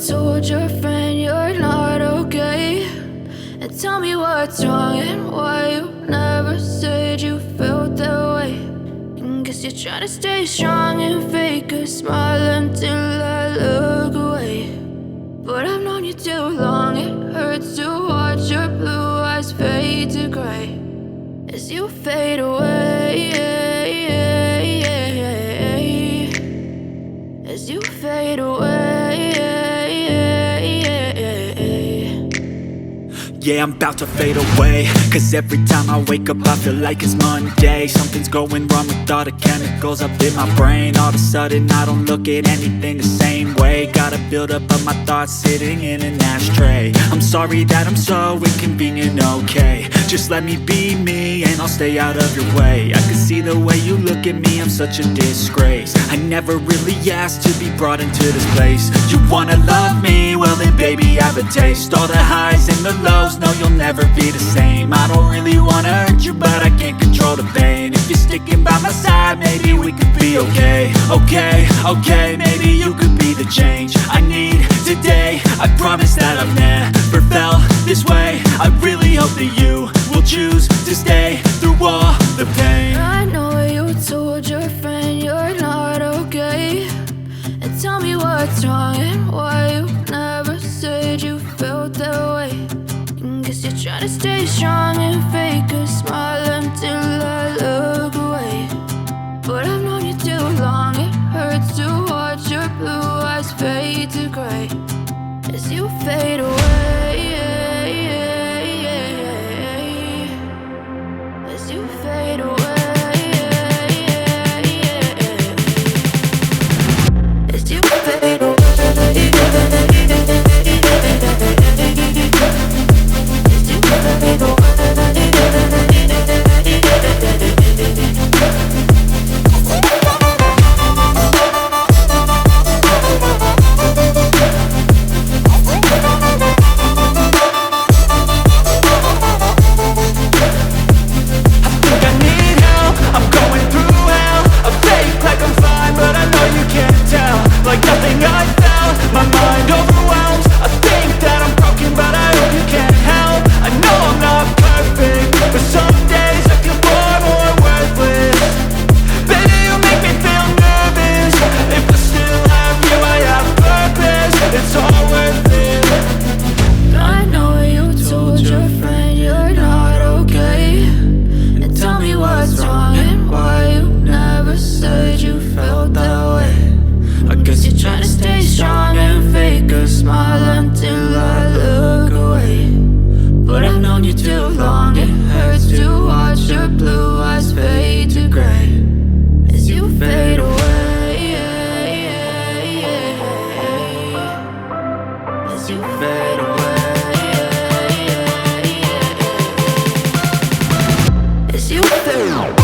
told your friend you're not okay, and tell me what's wrong and why you never said you felt that way. And guess you're trying to stay strong and fake a smile until I look away. But I've known you too long, it hurts to watch your blue eyes fade to gray as you fade away, as you fade away. Yeah, I'm about to fade away, cause every time I wake up I feel like it's Monday. Something's going wrong with all the chemicals up in my brain. All of a sudden I don't look at anything the same way. Gotta build up of my thoughts sitting in an ashtray. I'm sorry that I'm so inconvenient, okay. Just let me be me and I'll stay out of your way. I can see the way you look at me, I'm such a disgrace. I never really asked to be brought into this place. You wanna love me? Well then baby have a taste. All the highs and the lows, no you'll never be the same. I don't really wanna hurt you but I can't control the pain. If you're sticking by my side maybe we could be okay. Okay, maybe you could be the change I need today. I promise that I've never felt this way. I really hope that you will choose to stay through all the pain. I know you told your friend you're not okay, and tell me what's wrong and why you never said you felt that way. And guess you're trying to stay strong and fake a smile until I look away. But I've known you too long, it hurts to watch your blue eyes fade to gray as you fade away, as you fade away, as you fade away. Like nothing I felt, my mind overwhelmed. I think that I'm broken but I hope you can't help. I know I'm not perfect, but some days I feel far more worthless. Baby, you make me feel nervous. If I still have you, I have purpose. It's all worth it. I know you told your friend you're not okay, and tell me what's wrong and why you never said you felt that way. I guess you're trying to stay strong and fake a smile until I look away. But I've known you too long, it hurts to watch your blue eyes fade to gray as you fade away, as you fade away, as you fade away.